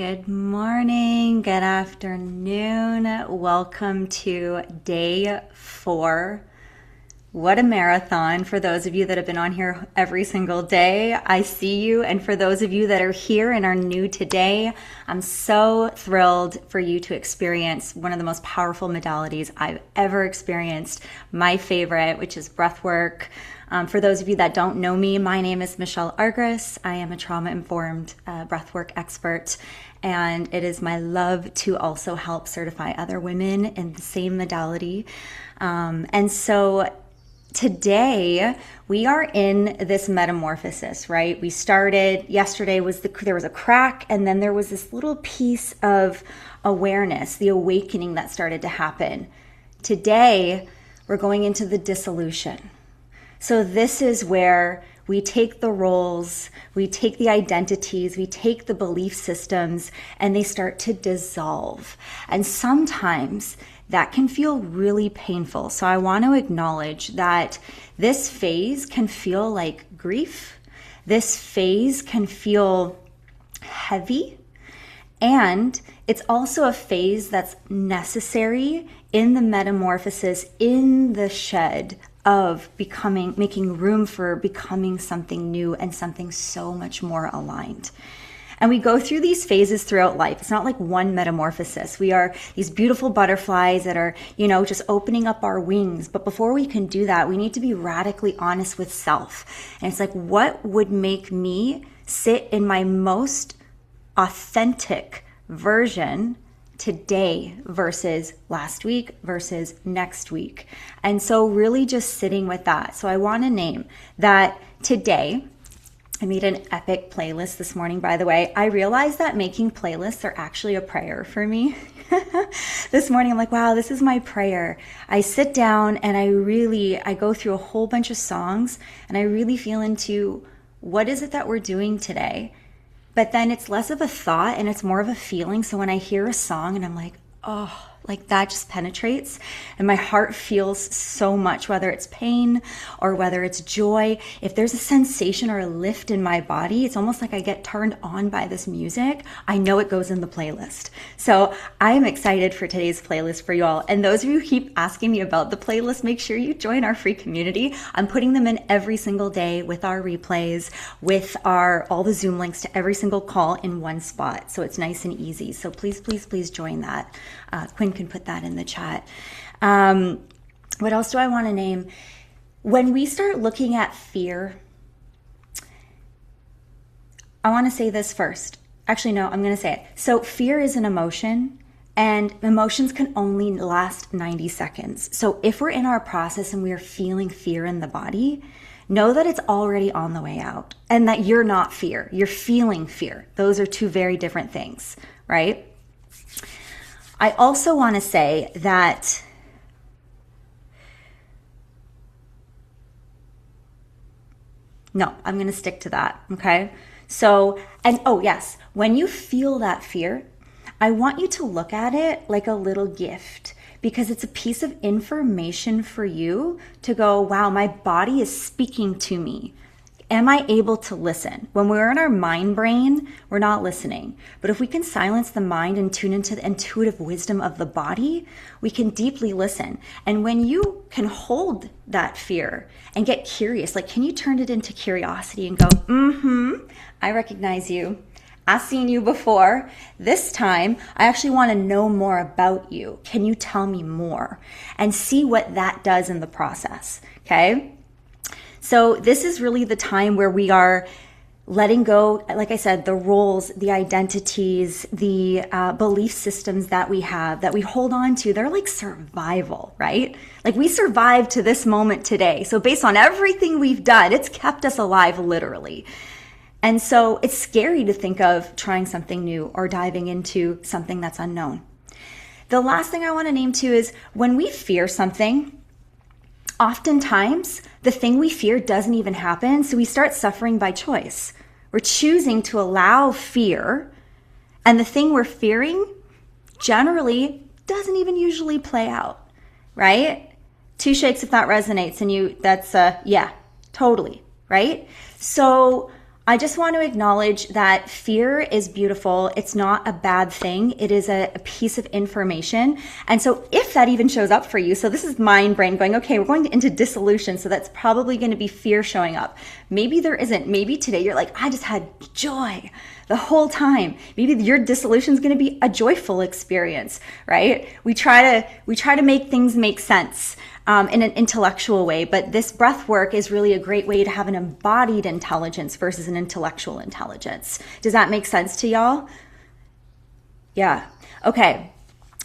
Good morning, good afternoon. Welcome to day 4. What a marathon for those of you that have been on here every single day. I see you. And for those of you that are here and are new today, I'm so thrilled for you to experience one of the most powerful modalities I've ever experienced, my favorite, which is breathwork. For those of you that don't know me, my name is Michelle Argyris. I am a trauma-informed breathwork expert, and it is my love to also help certify other women in the same modality. And so today we are in this metamorphosis, right? We started yesterday there was a crack, and then there was this little piece of awareness, the awakening that started to happen. Today we're going into the dissolution. So this is where we take the roles, we take the identities, we take the belief systems, and they start to dissolve. And sometimes that can feel really painful. So I want to acknowledge that this phase can feel like grief. This phase can feel heavy. And it's also a phase that's necessary in the metamorphosis, in the shed of making room for becoming something new and something so much more aligned. And we go through these phases throughout life. It's not like one metamorphosis. We are these beautiful butterflies that are, just opening up our wings. But before we can do that, we need to be radically honest with self. And it's like, what would make me sit in my most authentic version today versus last week versus next week? And so really just sitting with that. So I want to name that today. I made an epic playlist this morning, by the way. I realized that making playlists are actually a prayer for me. This morning, I'm like, wow, this is my prayer. I sit down and I go through a whole bunch of songs, and I really feel into what is it that we're doing today? But then it's less of a thought and it's more of a feeling. So when I hear a song and I'm like, oh, like that just penetrates, and my heart feels so much, whether it's pain or whether it's joy. If there's a sensation or a lift in my body, it's almost like I get turned on by this music. I know it goes in the playlist. So I am excited for today's playlist for you all. And those of you who keep asking me about the playlist, make sure you join our free community. I'm putting them in every single day with our replays, with all the Zoom links to every single call in one spot. So it's nice and easy. So please, please, please join that. Quinn can put that in the chat. What else do I want to name? When we start looking at fear, I want to say this first. Actually, no, I'm going to say it. So fear is an emotion, and emotions can only last 90 seconds. So if we're in our process and we are feeling fear in the body, know that it's already on the way out, and that you're not fear. You're feeling fear. Those are two very different things, right? I also want to say that no, I'm going to stick to that, okay? So, yes, when you feel that fear, I want you to look at it like a little gift, because it's a piece of information for you to go, wow, my body is speaking to me. Am I able to listen? When we're in our mind brain, we're not listening. But if we can silence the mind and tune into the intuitive wisdom of the body, we can deeply listen. And when you can hold that fear and get curious, like, can you turn it into curiosity and go, I recognize you. I've seen you before. This time, I actually want to know more about you. Can you tell me more? And see what that does in the process, okay? So this is really the time where we are letting go, like I said, the roles, the identities, the belief systems that we have, that we hold on to. They're like survival, right? Like we survived to this moment today. So based on everything we've done, it's kept us alive, literally. And so it's scary to think of trying something new or diving into something that's unknown. The last thing I want to name too is when we fear something, oftentimes the thing we fear doesn't even happen, so we start suffering by choice. We're choosing to allow fear, and the thing we're fearing generally doesn't even usually play out, right? 2 shakes if that resonates, and that's yeah, totally, right? So I just want to acknowledge that fear is beautiful. It's not a bad thing. It is a piece of information. And so if that even shows up for you, so this is mind brain going, okay, we're going into dissolution. So that's probably going to be fear showing up. Maybe there isn't. Maybe today you're like, I just had joy the whole time. Maybe your dissolution is going to be a joyful experience, right? We try to make things make sense. In an intellectual way, but this breath work is really a great way to have an embodied intelligence versus an intellectual intelligence. Does that make sense to y'all? Yeah. Okay.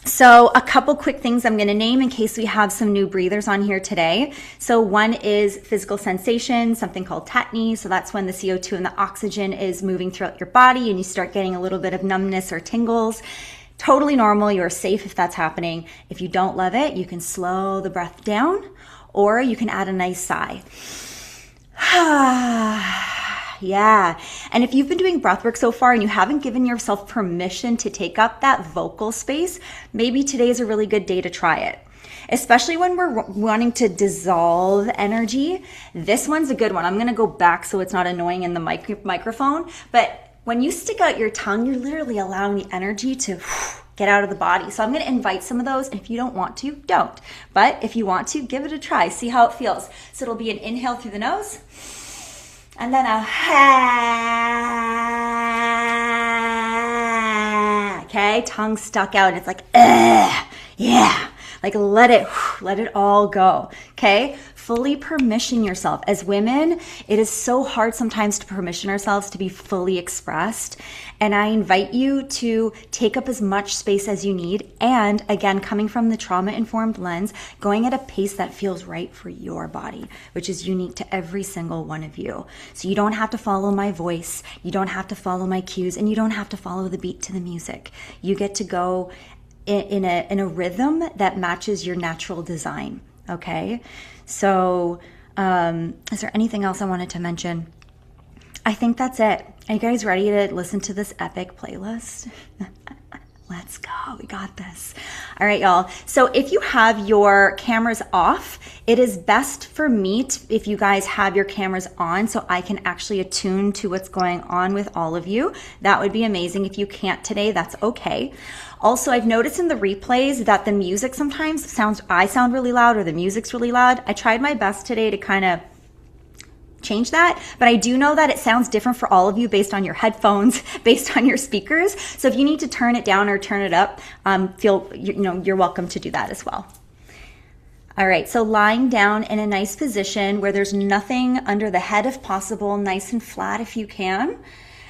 So a couple quick things I'm going to name in case we have some new breathers on here today. So one is physical sensation, something called tetany. So that's when the CO2 and the oxygen is moving throughout your body and you start getting a little bit of numbness or tingles. Totally normal. You're safe if that's happening. If you don't love it, you can slow the breath down or you can add a nice sigh. Yeah. And if you've been doing breath work so far and you haven't given yourself permission to take up that vocal space, maybe today is a really good day to try it. Especially when we're wanting to dissolve energy. This one's a good one. I'm going to go back so it's not annoying in the microphone, but when you stick out your tongue, you're literally allowing the energy to get out of the body. So I'm going to invite some of those. And if you don't want to, don't. But if you want to, give it a try. See how it feels. So it'll be an inhale through the nose. And then a okay, tongue stuck out. And it's like, yeah. Like let it all go. Okay. Fully permission yourself. As women, it is so hard sometimes to permission ourselves to be fully expressed. And I invite you to take up as much space as you need. And again, coming from the trauma-informed lens, going at a pace that feels right for your body, which is unique to every single one of you. So you don't have to follow my voice. You don't have to follow my cues, and you don't have to follow the beat to the music. You get to go in a rhythm that matches your natural design. Okay. So, is there anything else I wanted to mention? I think that's it. Are you guys ready to listen to this epic playlist? Let's go. We got this. All right, y'all. So if you have your cameras off, it is best for me if you guys have your cameras on so I can actually attune to what's going on with all of you. That would be amazing. If you can't today, that's okay. Also, I've noticed in the replays that the music sometimes I sound really loud or the music's really loud. I tried my best today to kind of change that, but I do know that it sounds different for all of you based on your headphones, based on your speakers. So if you need to turn it down or turn it up, you're welcome to do that as well. All right, so lying down in a nice position where there's nothing under the head if possible, nice and flat if you can,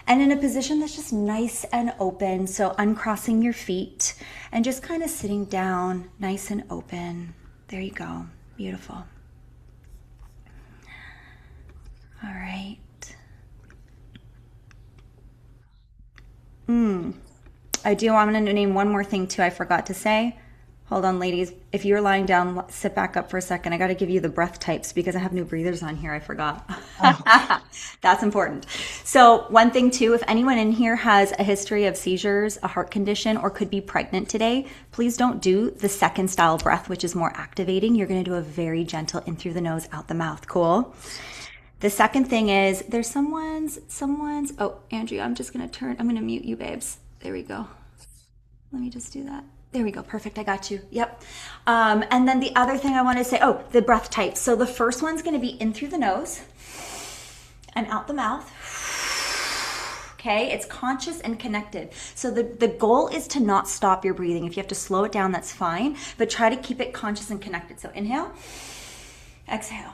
and in a position that's just nice and open. So uncrossing your feet and just kind of sitting down, nice and open. There you go. Beautiful. All right. I'm going to name one more thing too I forgot to say. Hold on, ladies. If you're lying down, sit back up for a second. I got to give you the breath types because I have new breathers on here. I forgot. Oh. That's important. So one thing too, if anyone in here has a history of seizures, a heart condition, or could be pregnant today, please don't do the second style breath, which is more activating. You're going to do a very gentle in through the nose, out the mouth. Cool. The second thing is there's someone's, oh, Andrea, I'm going to mute you, babes. There we go. Let me just do that. There we go. Perfect. I got you. Yep. And then the other thing I want to say, the breath types. So the first one's going to be in through the nose and out the mouth. Okay. It's conscious and connected. So the goal is to not stop your breathing. If you have to slow it down, that's fine, but try to keep it conscious and connected. So inhale, exhale.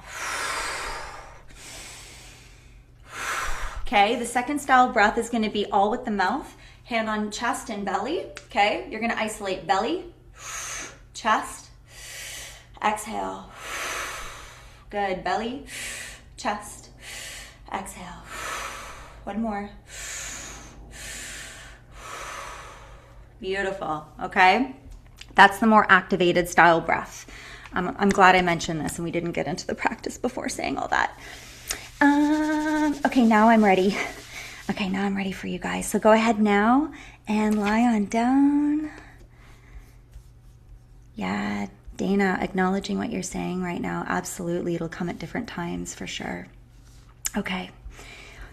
Okay. The second style of breath is going to be all with the mouth. Hand on chest and belly, okay? You're gonna isolate belly, chest, exhale. Good, belly, chest, exhale. One more. Beautiful, okay? That's the more activated style breath. I'm glad I mentioned this and we didn't get into the practice before saying all that. Okay, now I'm ready. Okay, now I'm ready for you guys. So go ahead now and lie on down. Yeah, Dana, acknowledging what you're saying right now. Absolutely, it'll come at different times for sure. Okay,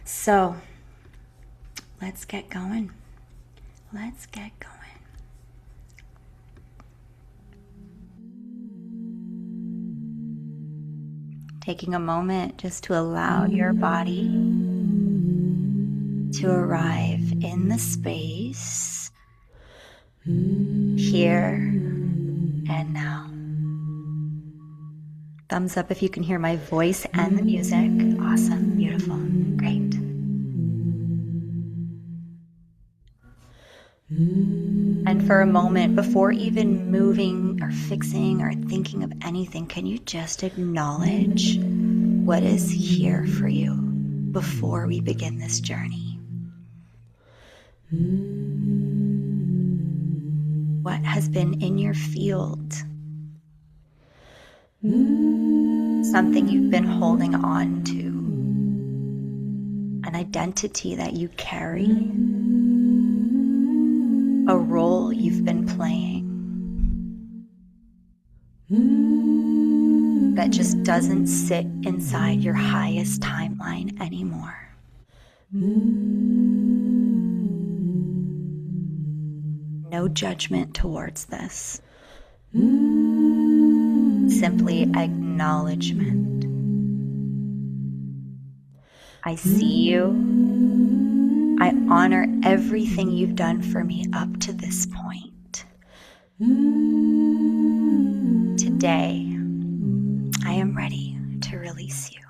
So let's get going. Let's get going. Taking a moment just to allow your body to arrive in the space here and now. Thumbs up if you can hear my voice and the music. Awesome, beautiful, great. And for a moment, before even moving or fixing or thinking of anything, can you just acknowledge what is here for you before we begin this journey? What has been in your field? Something you've been holding on to, an identity that you carry, a role you've been playing that just doesn't sit inside your highest timeline anymore. No judgment towards this. Simply acknowledgement. I see you. I honor everything you've done for me up to this point. Today, I am ready to release you.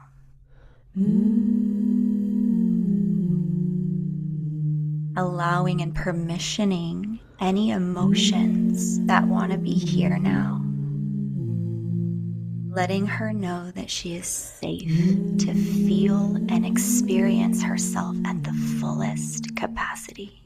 Allowing and permissioning any emotions that want to be here now. Letting her know that she is safe to feel and experience herself at the fullest capacity.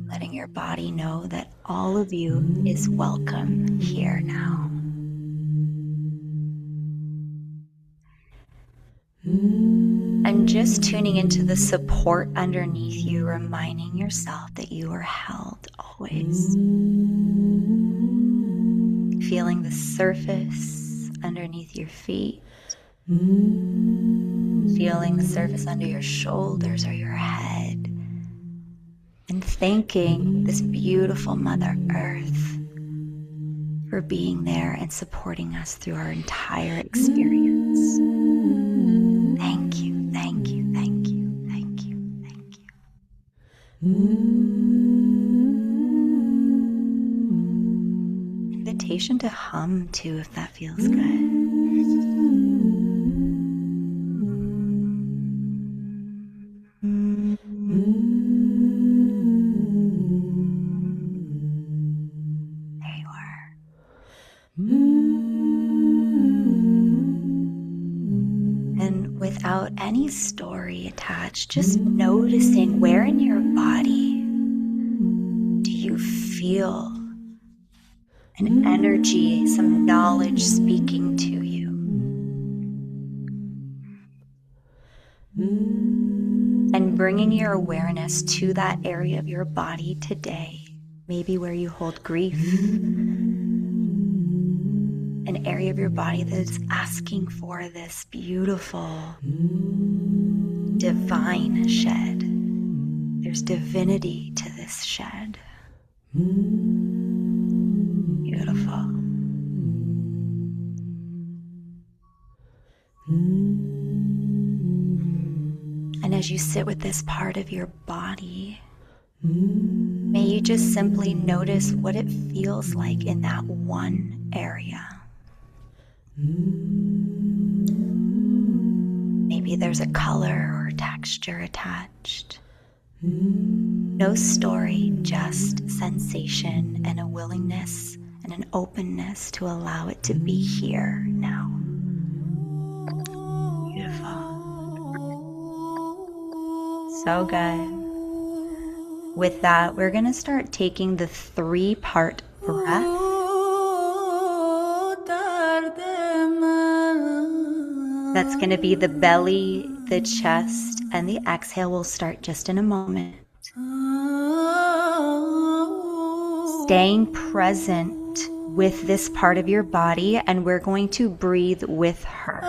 Letting your body know that all of you is welcome here now. And just tuning into the support underneath you, reminding yourself that you are held always. Feeling the surface underneath your feet. Feeling the surface under your shoulders or your head. And thanking this beautiful Mother Earth for being there and supporting us through our entire experience. Thank you, thank you, thank you, thank you, thank you. Invitation to hum too, if that feels good. There you are. And without any story attached, just noticing where in your body do you feel an energy, some knowledge speaking to you. And bringing your awareness to that area of your body today, maybe where you hold grief, an area of your body that's asking for this beautiful, divine shed. There's divinity to this shed. Beautiful. And as you sit with this part of your body, may you just simply notice what it feels like in that one area. Maybe there's a color or texture attached. No story, just sensation and a willingness and an openness to allow it to be here now. Beautiful. So good. With that, we're going to start taking the 3-part breath. That's going to be the belly, the chest, and the exhale will start just in a moment. Staying present with this part of your body, and we're going to breathe with her.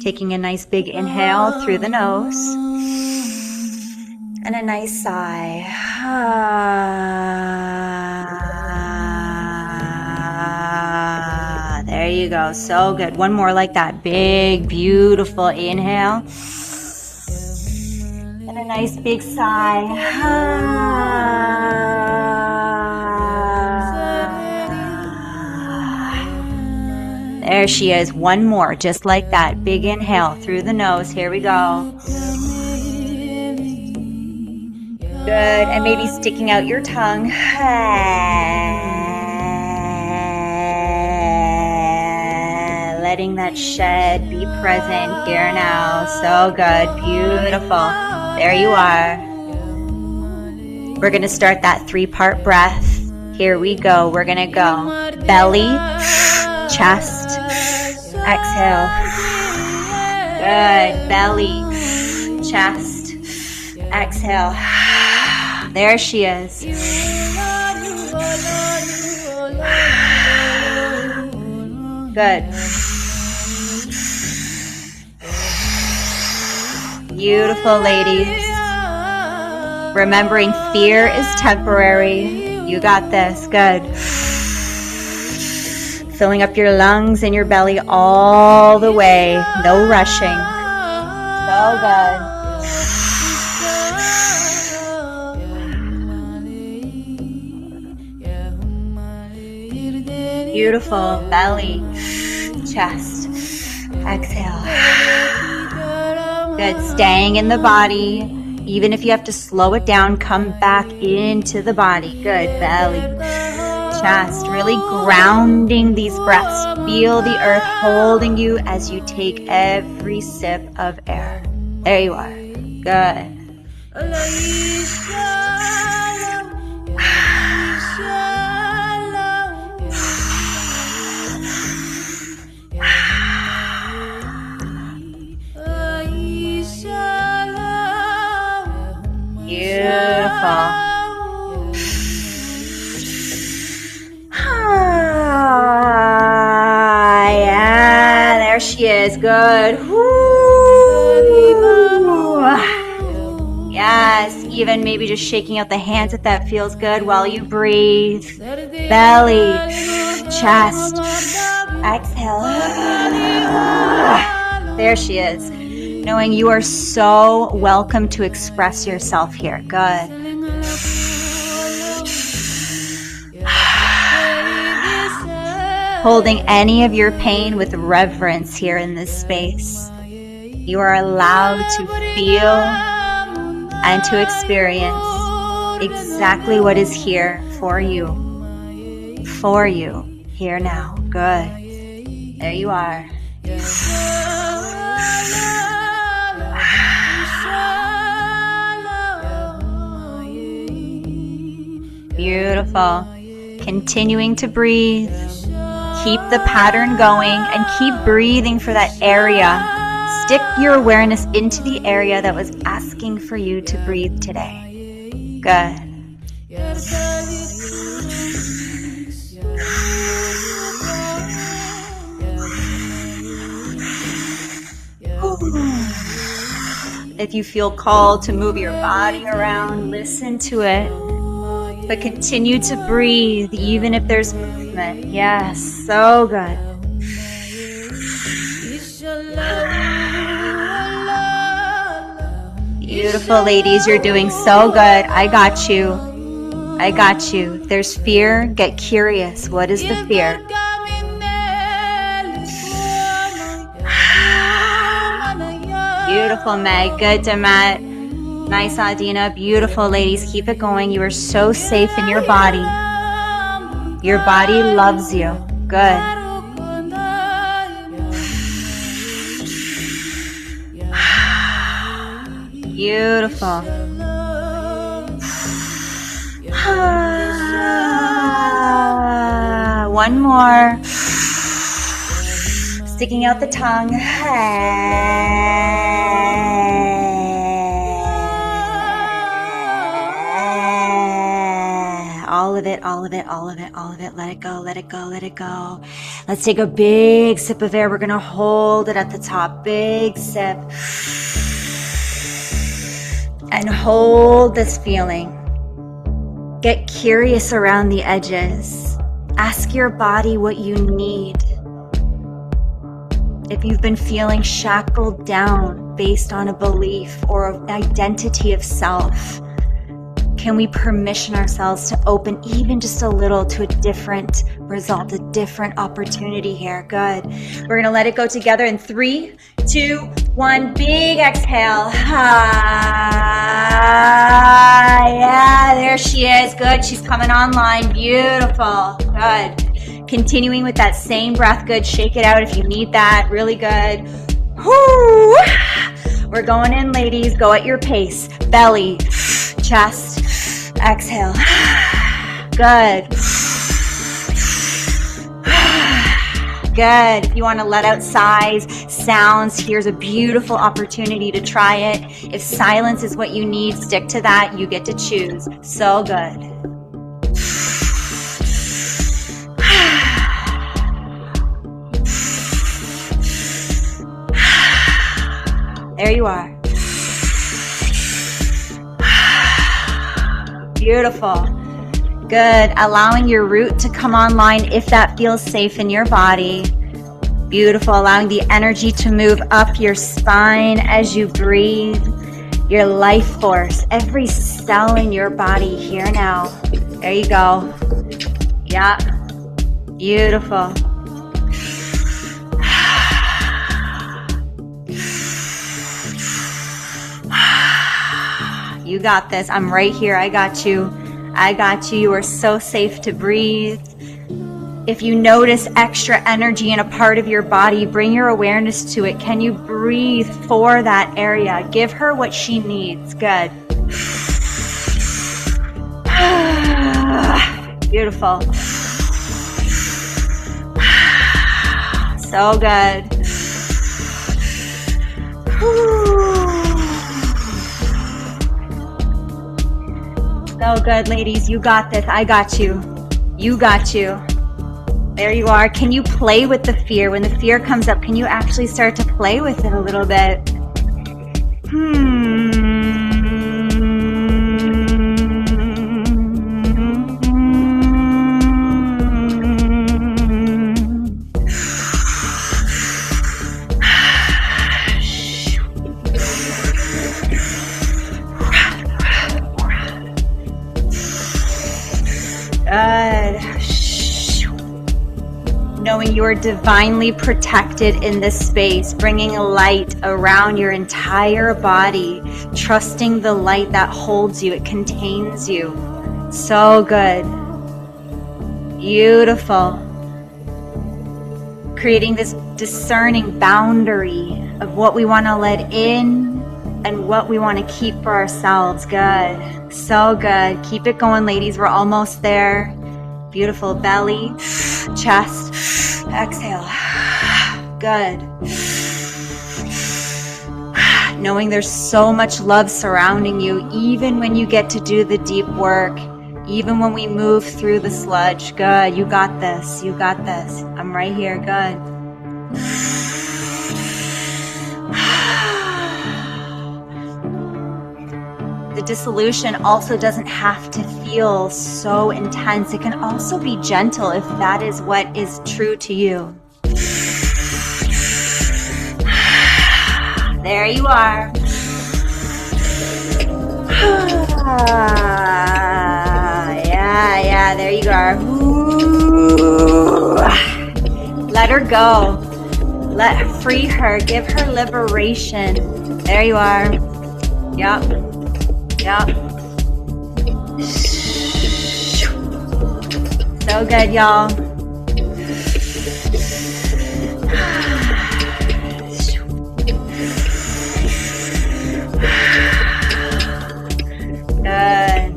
Taking a nice big inhale through the nose and a nice sigh. There you go. So good. One more like that. Big, beautiful inhale. And a nice big sigh. There she is. One more, just like that. Big inhale through the nose. Here we go. Good. And maybe sticking out your tongue. Letting that shed be present here now. So good. Beautiful. There you are. We're going to start that 3-part breath. Here we go. We're going to go belly, chest, exhale. Good. Belly, chest, exhale. There she is. Good. Beautiful, ladies. Remembering fear is temporary. You got this. Good. Filling up your lungs and your belly all the way. No rushing. So good. Beautiful. Belly, chest, exhale. Good. Staying in the body. Even if you have to slow it down, come back into the body. Good. Belly, chest. Really grounding these breaths. Feel the earth holding you as you take every sip of air. There you are. Good. Beautiful. Yeah, there she is. Good. Yes, even maybe just shaking out the hands if that feels good while you breathe. Belly, chest, exhale. There she is. Knowing you are so welcome to express yourself here. Good. Holding any of your pain with reverence here in this space. You are allowed to feel and to experience exactly what is here for you. For you. Here now. Good. There you are. Beautiful. Continuing to breathe. Keep the pattern going and keep breathing for that area. Stick your awareness into the area that was asking for you to breathe today. Good. If you feel called to move your body around, listen to it. But continue to breathe even if there's movement. Yes, so good. Beautiful, ladies. You're doing so good. I got you. I got you. If there's fear, get curious. What is the fear? Beautiful, Meg. Good, Demet. Nice, Adina. Beautiful, ladies. Keep it going. You are so safe in your body. Your body loves you. Good. Beautiful. One more. Sticking out the tongue. all of it, all of it, all of it, all of it. Let it go, let it go, let it go. Let's take a big sip of air. We're going to hold it at the top. Big sip. And hold this feeling. Get curious around the edges. Ask your body what you need. If you've been feeling shackled down based on a belief or an identity of self, can we permission ourselves to open even just a little to a different result, a different opportunity here? Good. We're going to let it go together in 3, 2, 1. Big exhale. Yeah, there she is. Good. She's coming online. Beautiful. Good. Continuing with that same breath. Good. Shake it out if you need that. Really good. Whoo. We're going in, ladies. Go at your pace. Belly, chest. Exhale. Good. Good. If you want to let out sighs, sounds, here's a beautiful opportunity to try it. If silence is what you need, stick to that. You get to choose. So good. There you are. Beautiful. Good. Allowing your root to come online if that feels safe in your body. Beautiful. Allowing the energy to move up your spine as you breathe. Your life force. Every cell in your body here now. There you go. Yeah. Beautiful. You got this. I'm right here. I got you. I got you. You are so safe to breathe. If you notice extra energy in a part of your body, bring your awareness to it. Can you breathe for that area? Give her what she needs. Good. Beautiful. So good. So good, ladies. You got this. I got you. You got you. There you are. Can you play with the fear? When the fear comes up, can you actually start to play with it a little bit? Knowing you are divinely protected in this space, bringing light around your entire body, trusting the light that holds you, it contains you. So good. Beautiful. Creating this discerning boundary of what we want to let in and what we want to keep for ourselves. Good. So good. Keep it going, ladies. We're almost there. Beautiful. Belly, chest, exhale. Good. Knowing there's so much love surrounding you, even when you get to do the deep work, even when we move through the sludge. Good. You got this. You got this. I'm right here. Good. The dissolution also doesn't have to feel so intense. It can also be gentle if that is what is true to you. There you are. Yeah, there you are. Let her go. Free her. Give her liberation. There you are. Yup. Yep. So good, y'all. Good.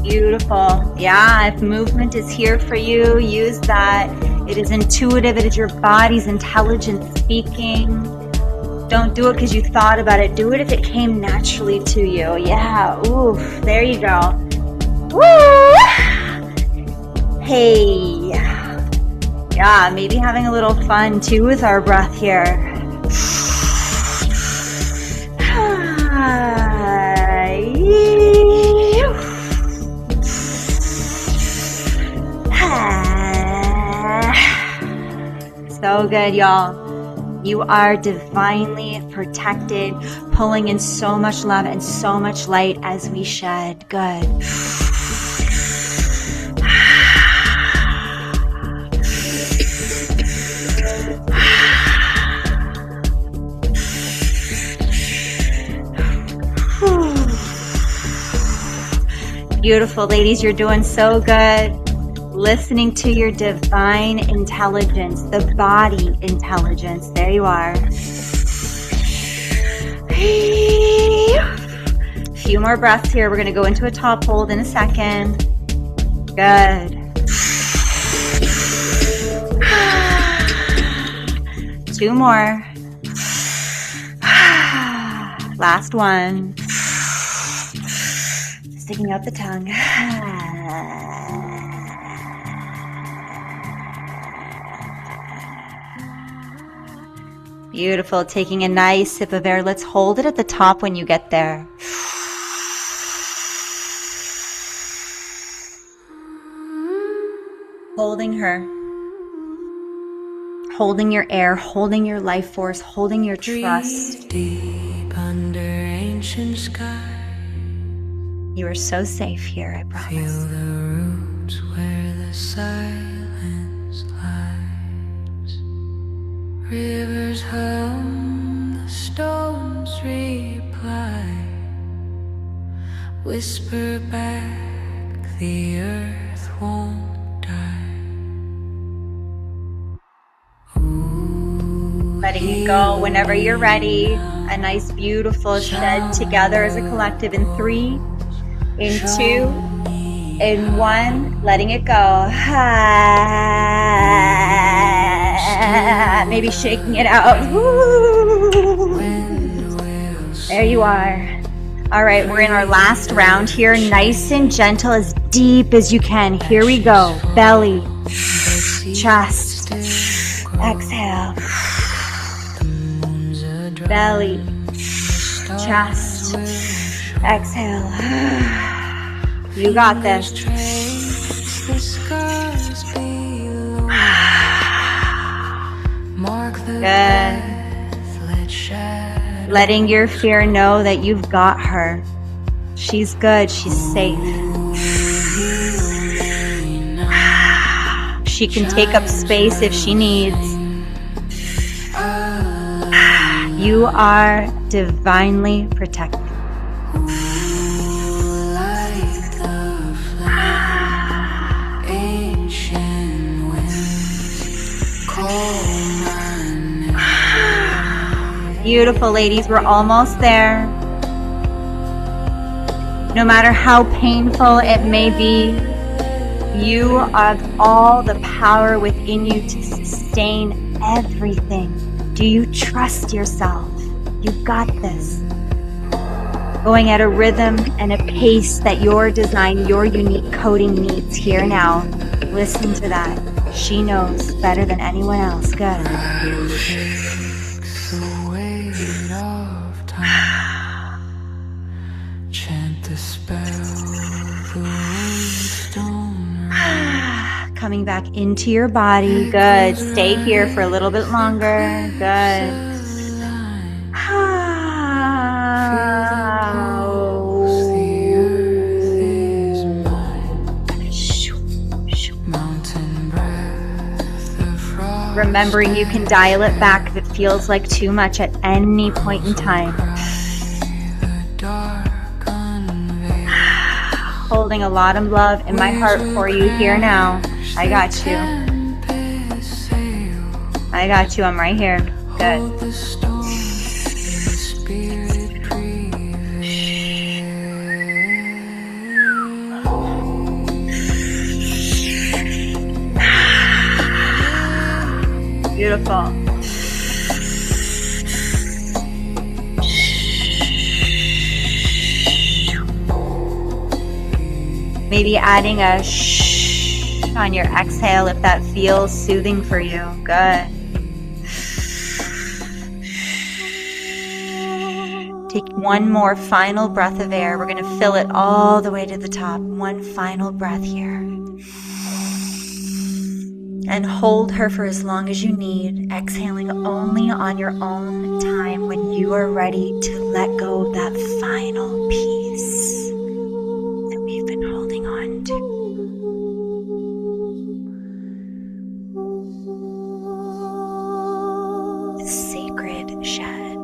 Beautiful. Yeah, if movement is here for you, use that. It is intuitive. It is your body's intelligence speaking. Don't do it because you thought about it. Do it if it came naturally to you. Yeah. Oof. There you go. Woo! Hey. Yeah, maybe having a little fun too with our breath here. So good, y'all. You are divinely protected, pulling in so much love and so much light as we shed. Good. Beautiful, ladies. You're doing so good. Listening to your divine intelligence, the body intelligence. There you are. A few more breaths here. We're going to go into a top hold in a second. Good. 2 more. Last one. Sticking out the tongue. Beautiful. Taking a nice sip of air. Let's hold it at the top when you get there. Holding her. Holding your air, holding your life force, holding your trust. Deep under ancient sky. You are so safe here, I promise. Feel the roots where the silence lies. Rivers hum, the stones reply. Whisper back, the earth won't die. Ooh, Letting it go whenever you're ready. A nice, beautiful shed together as a collective in 3, in 2, in 1. Letting it go. Maybe shaking it out. There you are. All right, we're in our last round here. Nice and gentle, as deep as you can. Here we go. Belly, chest, exhale. Belly, chest, exhale. You got this. Good. Letting your fear know that you've got her. She's good. She's safe. She can take up space if she needs. You are divinely protected. Beautiful, ladies. We're almost there. No matter how painful it may be, you have all the power within you to sustain everything. Do you trust yourself? You've got this. Going at a rhythm and a pace that your design, your unique coding needs here now. Listen to that. She knows better than anyone else. Good. Coming back into your body. Good. Stay here for a little bit longer. Good. Remembering you can dial it back if it feels like too much at any point in time. Holding a lot of love in my heart for you here now. I got you. I got you. I'm right here. Good. Beautiful. Maybe adding a shh on your exhale if that feels soothing for you. Good. Take one more final breath of air. We're going to fill it all the way to the top. One final breath here. And hold her for as long as you need, exhaling only on your own time when you are ready to let go of that final piece that we've been holding on to. The sacred shed.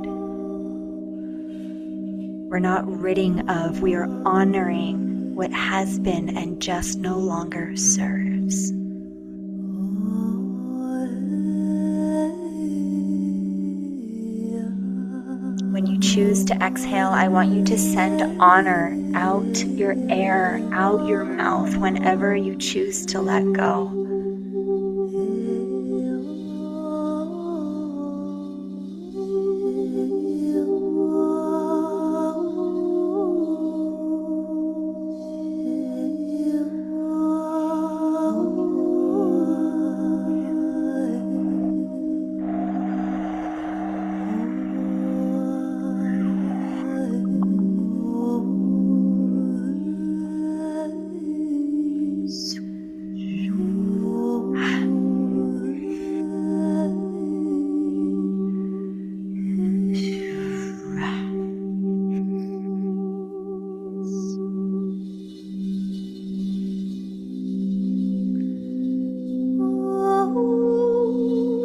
We're not ridding of, we are honoring what has been and just no longer serves. When you choose to exhale, I want you to send honor out your air, out your mouth whenever you choose to let go.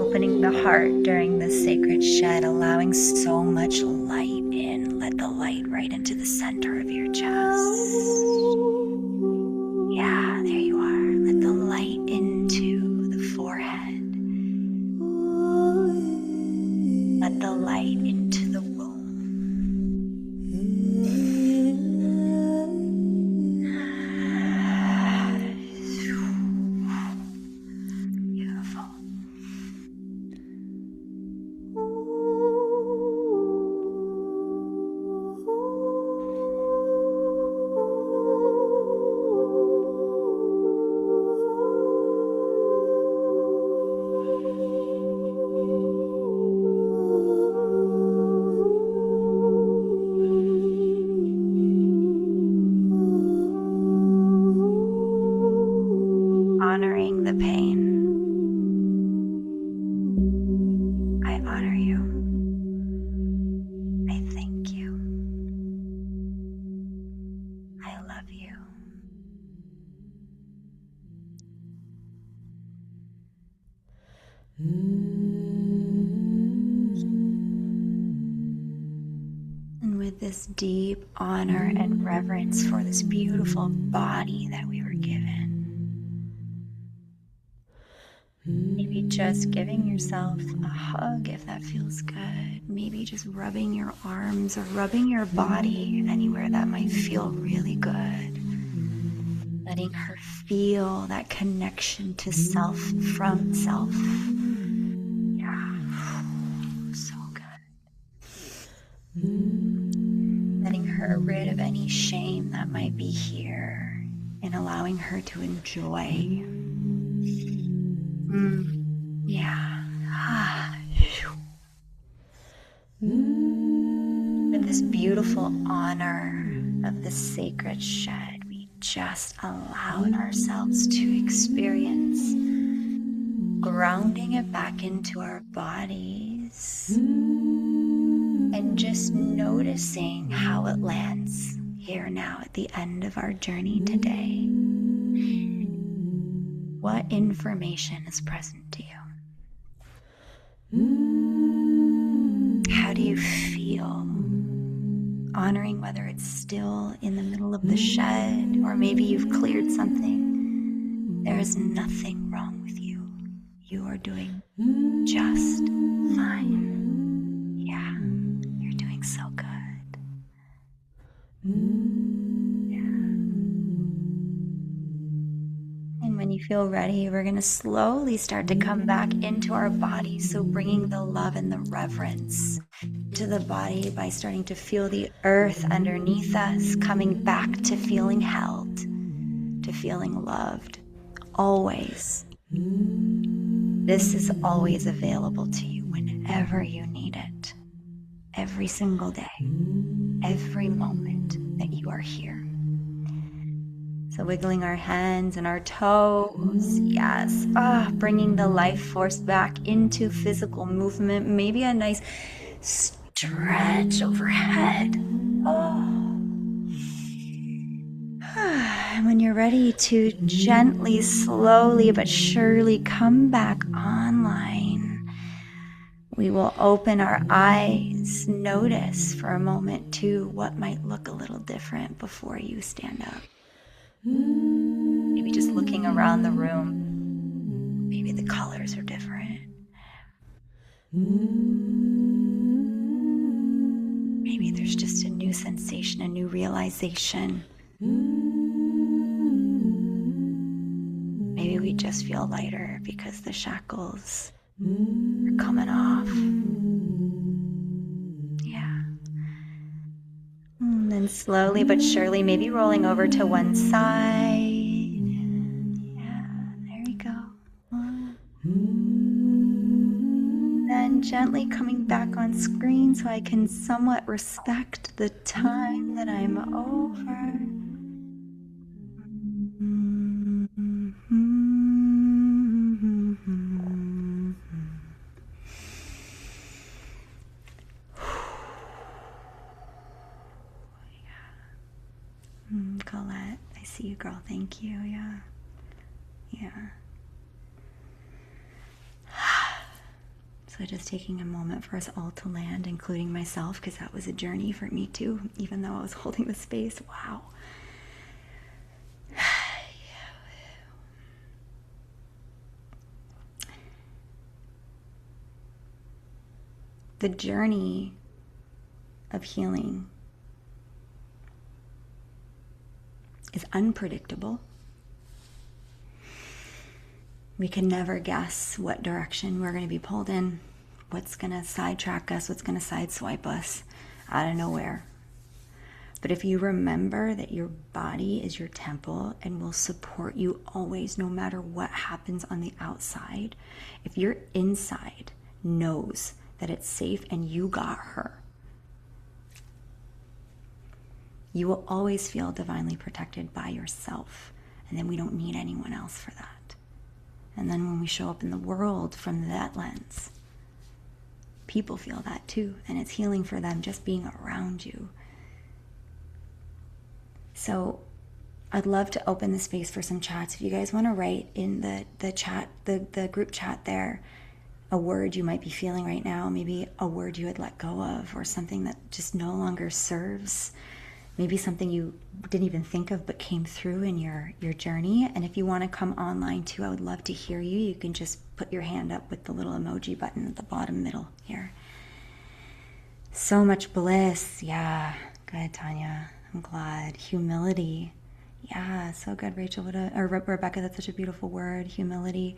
Opening the heart during this sacred shed, allowing so much light in. Let the light right into the center of your chest. Yeah, there you are. Let the light into the forehead. Let the light into the womb. Beautiful. Honoring the pain. I honor you. I thank you. I love you. And with this deep honor and reverence for this beautiful body that we were given, maybe just giving yourself a hug if that feels good. Maybe just rubbing your arms or rubbing your body anywhere that might feel really good. Letting her feel that connection to self from self. Yeah, so good. Letting her rid of any shame that might be here and allowing her to enjoy. Yeah. With this beautiful honor of the sacred shed, we just allowed ourselves to experience grounding it back into our bodies and just noticing how it lands here now at the end of our journey today. What information is present to you? How do you feel? Honoring whether it's still in the middle of the shed or maybe you've cleared something. There is nothing wrong with you. You are doing just fine. Yeah, you're doing so good. And when you feel ready, we're going to slowly start to come back into our body. So bringing the love and the reverence to the body by starting to feel the earth underneath us, coming back to feeling held, feeling loved. Always. This is always available to you whenever you need it. Every single day. Every moment that you are here. So wiggling our hands and our toes. Yes. Bringing the life force back into physical movement. Maybe a nice stretch overhead. And when you're ready to gently, slowly, but surely come back online, we will open our eyes, notice for a moment too what might look a little different before you stand up. Maybe just looking around the room. Maybe the colors are different. Maybe there's just a new sensation, a new realization. Maybe we just feel lighter because the shackles are coming off. Yeah. And then slowly but surely, maybe rolling over to one side. Yeah, there we go. Then gently coming back on screen so I can somewhat respect the time that I'm over. Colette, I see you, girl. Thank you. Yeah. So just taking a moment for us all to land, including myself, because that was a journey for me too, even though I was holding the space. Wow. The journey of healing is unpredictable. We can never guess what direction we're going to be pulled in, what's going to sidetrack us, what's going to sideswipe us out of nowhere. But if you remember that your body is your temple and will support you always, no matter what happens on the outside, if your inside knows that it's safe and you got her, you will always feel divinely protected by yourself. And then we don't need anyone else for that. And then when we show up in the world from that lens, people feel that too. And it's healing for them just being around you. So I'd love to open the space for some chats. If you guys want to write in the chat, the group chat there, a word you might be feeling right now, maybe a word you had let go of, or something that just no longer serves. Maybe something you didn't even think of but came through in your journey. And if you want to come online too, I would love to hear you. You can just put your hand up with the little emoji button at the bottom middle here. So much bliss. Yeah, good, Tanya. I'm glad. Humility. Yeah, so good, Rachel. Or Rebecca, that's such a beautiful word. Humility.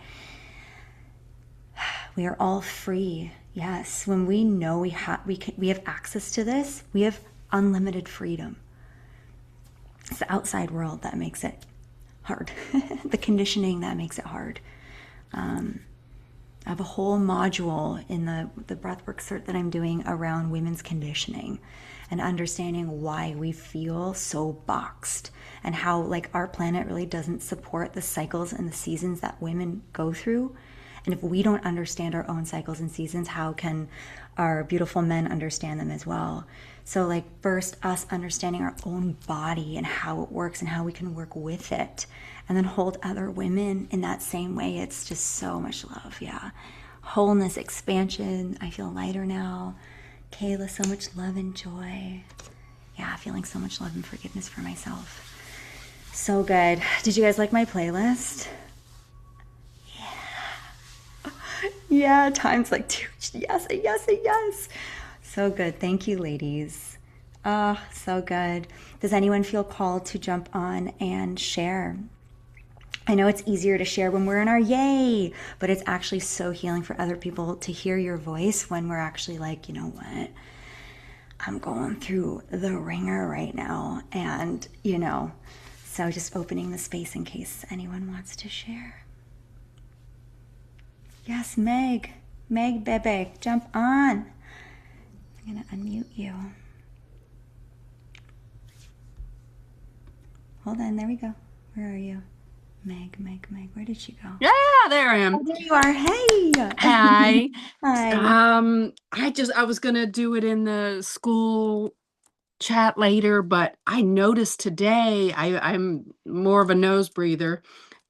We are all free. Yes, when we know we have access to this, we have unlimited freedom. It's the outside world that makes it hard. The conditioning that makes it hard. I have a whole module in the breathwork cert that I'm doing around women's conditioning and understanding why we feel so boxed and how like our planet really doesn't support the cycles and the seasons that women go through. And if we don't understand our own cycles and seasons, how can our beautiful men understand them as well? So like first us understanding our own body and how it works and how we can work with it, and then hold other women in that same way. It's just so much love. Yeah. Wholeness, expansion. I feel lighter now. Kayla, so much love and joy. Yeah, feeling so much love and forgiveness for myself. So good. Did you guys like my playlist? Yeah, times like two. Yes, yes, yes. So good. Thank you, ladies. Oh, so good. Does anyone feel called to jump on and share? I know it's easier to share when we're in our yay, but it's actually so healing for other people to hear your voice when we're actually like, you know what? I'm going through the ringer right now. And, So just opening the space in case anyone wants to share. Yes, Meg. Meg Bebe, jump on. I'm going to unmute you. Hold on, there we go. Where are you? Meg, where did she go? Yeah, there I am. Oh, there you are. Hey. Hi. Hi. I was gonna do it in the school chat later, but I noticed today I'm more of a nose breather,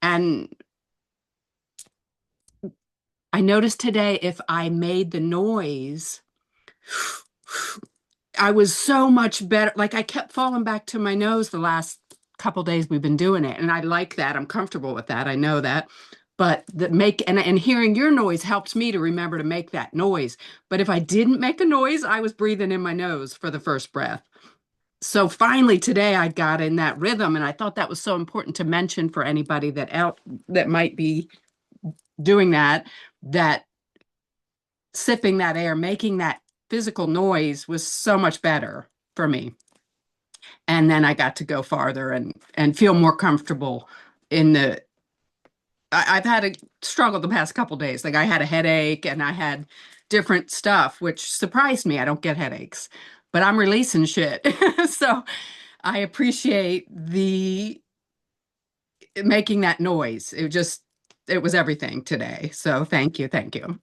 and I noticed today if I made the noise, I was so much better. Like I kept falling back to my nose the last couple days we've been doing it, and I like that. I'm comfortable with that. I know that. But and hearing your noise helped me to remember to make that noise. But if I didn't make a noise, I was breathing in my nose for the first breath. So finally today I got in that rhythm, and I thought that was so important to mention for anybody that might be doing that sipping that air, making that physical noise was so much better for me. And then I got to go farther and feel more comfortable in the I've had a struggle the past couple days. Like I had a headache and I had different stuff, which surprised me. I don't get headaches, but I'm releasing shit. So I appreciate the making that noise. It was everything today. So thank you. Thank you.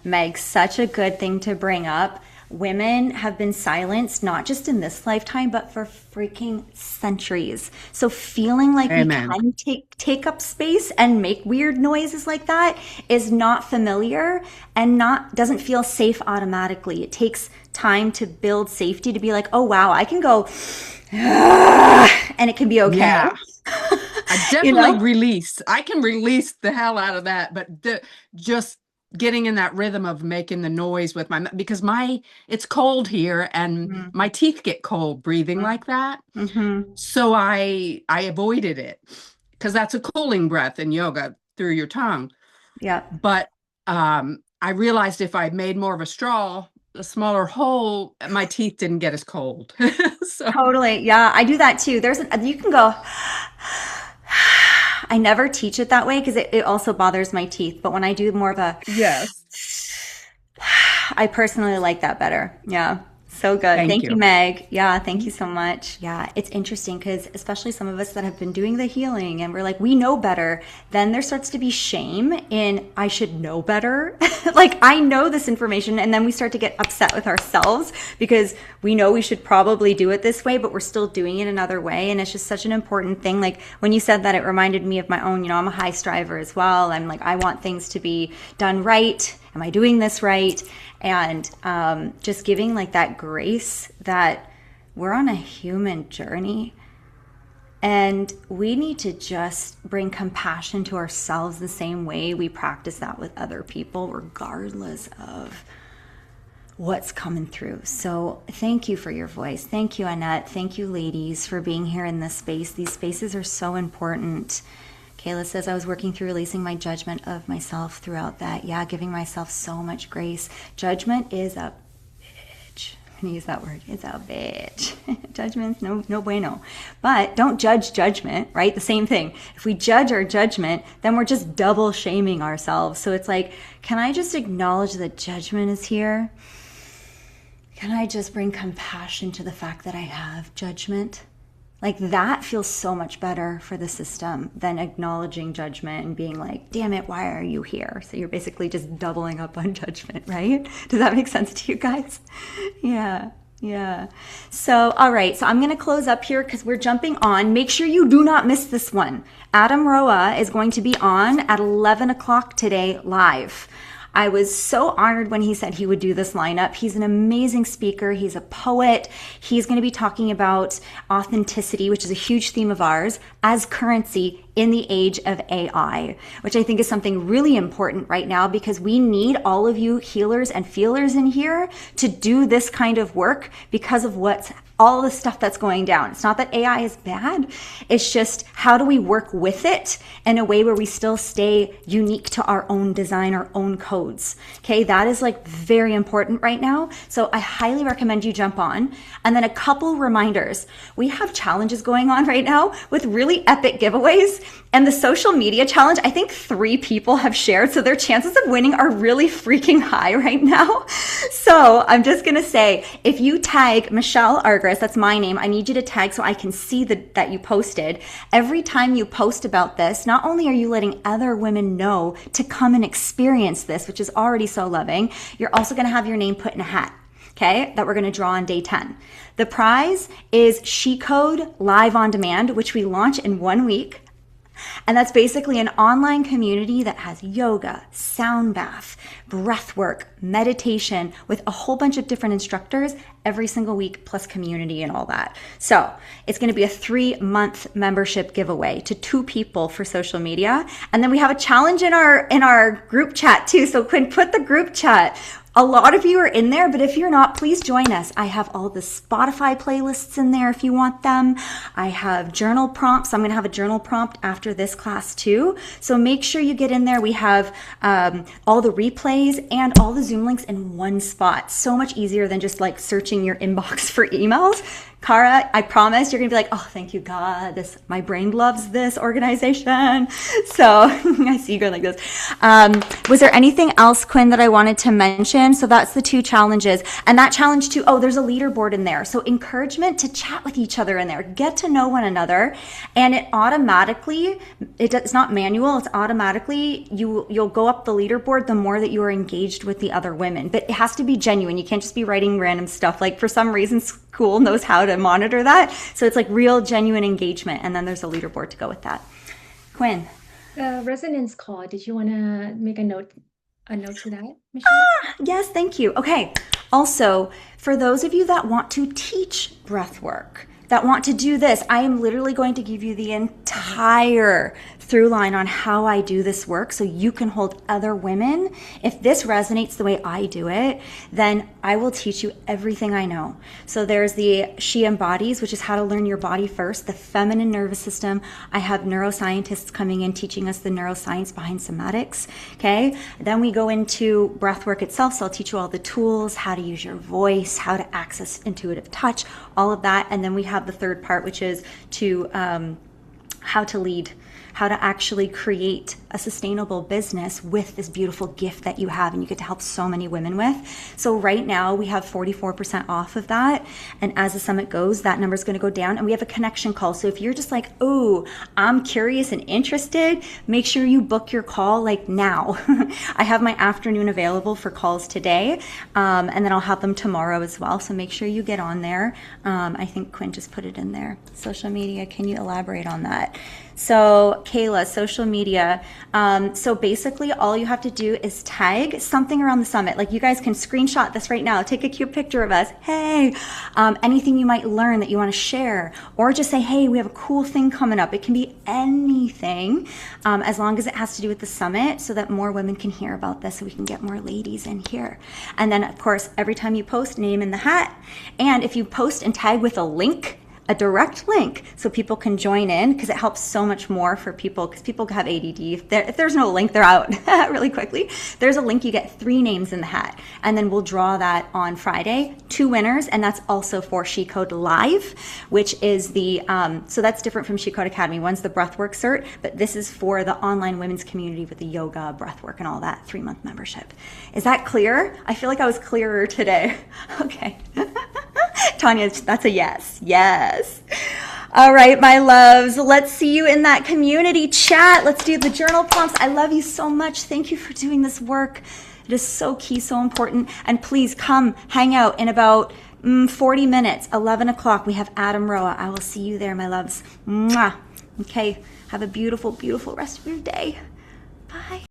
Meg, such a good thing to bring up. Women have been silenced, not just in this lifetime, but for freaking centuries. So feeling like we Amen. can take up space and make weird noises like that is not familiar and not doesn't feel safe automatically. It takes time to build safety to be like, oh wow, I can go and it can be okay. Yeah. I definitely release. I can release the hell out of that, but just getting in that rhythm of making the noise with because it's cold here and my teeth get cold breathing like that. Mm-hmm. So I avoided it because that's a cooling breath in yoga through your tongue. Yeah. But I realized if I made more of a smaller hole, my teeth didn't get as cold. So Totally. Yeah, I do that too. You can go. I never teach it that way because it also bothers my teeth. But when I do more of a, yes. I personally like that better. Yeah. So good. Thank Thank you, you. Meg. Yeah, thank you so much. Yeah, it's interesting because especially some of us that have been doing the healing and we're like, we know better, then there starts to be shame in I should know better. Like I know this information and then we start to get upset with ourselves because we know we should probably do it this way, but we're still doing it another way. And it's just such an important thing. Like when you said that, it reminded me of my own, I'm a high striver as well. I'm like, I want things to be done right. Am I doing this right? And just giving like that grace that we're on a human journey and we need to just bring compassion to ourselves the same way we practice that with other people, regardless of what's coming through. So thank you for your voice. Thank you, Annette. Thank you, ladies, for being here in this space. These spaces are so important. Kayla says, I was working through releasing my judgment of myself throughout that. Yeah, giving myself so much grace. Judgment is a bitch. I'm going to use that word. It's a bitch. Judgment's no bueno. But don't judge judgment, right? The same thing. If we judge our judgment, then we're just double shaming ourselves. So it's like, can I just acknowledge that judgment is here? Can I just bring compassion to the fact that I have judgment? Like that feels so much better for the system than acknowledging judgment and being like, damn it, why are you here? So you're basically just doubling up on judgment, right? Does that make sense to you guys? Yeah. Yeah. So, all right. So I'm going to close up here because we're jumping on. Make sure you do not miss this one. Adam Roa is going to be on at 11 o'clock today live. I was so honored when he said he would do this lineup. He's an amazing speaker. He's a poet. He's going to be talking about authenticity, which is a huge theme of ours, as currency in the age of AI, which I think is something really important right now because we need all of you healers and feelers in here to do this kind of work because of what's all the stuff that's going down. It's not that AI is bad. It's just how do we work with it in a way where we still stay unique to our own design, our own codes. Okay, that is like very important right now. So I highly recommend you jump on. And then a couple reminders. We have challenges going on right now with really epic giveaways. And the social media challenge, I think 3 people have shared. So their chances of winning are really freaking high right now. So I'm just going to say, if you tag Michelle Argyris, that's my name, I need you to tag so I can see that you posted. Every time you post about this, not only are you letting other women know to come and experience this, which is already so loving, you're also going to have your name put in a hat. Okay, that we're going to draw on day 10. The prize is SheCode Live on Demand, which we launch in 1 week. And that's basically an online community that has yoga, sound bath, breath work, meditation with a whole bunch of different instructors every single week, plus community and all that. So it's going to be a 3-month membership giveaway to 2 people for social media. And then we have a challenge in our group chat too. So Quinn, put the group chat. A lot of you are in there, but if you're not, please join us. I have all the Spotify playlists in there if you want them. I have journal prompts. I'm going to have a journal prompt after this class too. So make sure you get in there. We have all the replays and all the Zoom links in one spot. So much easier than just like searching your inbox for emails. Cara, I promise you're going to be like, oh, thank you, God. My brain loves this organization. So I see you going like this. Was there anything else, Quinn, that I wanted to mention? So that's the 2 challenges. And that challenge too, oh, there's a leaderboard in there. So encouragement to chat with each other in there, get to know one another. And it automatically, it's not manual, it's automatically, you'll go up the leaderboard the more that you are engaged with the other women. But it has to be genuine. You can't just be writing random stuff. Like for some reason, school knows how to monitor that. So it's like real, genuine engagement. And then there's a leaderboard to go with that. Quinn. Resonance call. Did you want to make a note to that, Michelle? Yes, thank you. Okay. Also, for those of you that want to teach breath work, that want to do this, I am literally going to give you the entire through line on how I do this work so you can hold other women. If this resonates the way I do it, then I will teach you everything I know. So there's the She Embodies, which is how to learn your body first, the feminine nervous system. I have neuroscientists coming in teaching us the neuroscience behind somatics. Okay. Then we go into breath work itself. So I'll teach you all the tools, how to use your voice, how to access intuitive touch, all of that. And then we have the third part, which is to how to lead, how to actually create a sustainable business with this beautiful gift that you have and you get to help so many women with. So right now we have 44% off of that. And as the summit goes, that number is going to go down and we have a connection call. So if you're just like, oh, I'm curious and interested, make sure you book your call like now. I have my afternoon available for calls today. And then I'll have them tomorrow as well. So make sure you get on there. I think Quinn just put it in there. Social media, can you elaborate on that? So Kayla, social media. So basically all you have to do is tag something around the summit. Like you guys can screenshot this right now. Take a cute picture of us. Hey, anything you might learn that you want to share, or just say, hey, we have a cool thing coming up. It can be anything, as long as it has to do with the summit so that more women can hear about this so we can get more ladies in here. And then of course, every time you post, name in the hat. And if you post and tag with a link, a direct link so people can join in, because it helps so much more for people, because people have ADD. If there's no link, they're out really quickly. There's a link, you get 3 names in the hat, and then we'll draw that on Friday, 2 winners, and that's also for SheCode Live, which is the, so that's different from SheCode Academy. One's the breathwork cert, but this is for the online women's community with the yoga, breathwork, and all that, 3-month membership. Is that clear? I feel like I was clearer today. Okay. Tanya, that's a yes. Yes. All right, my loves. Let's see you in that community chat. Let's do the journal prompts. I love you so much. Thank you for doing this work. It is so key, so important. And please come hang out in about 40 minutes, 11 o'clock. We have Adam Roa. I will see you there, my loves. Mwah. Okay. Have a beautiful, beautiful rest of your day. Bye.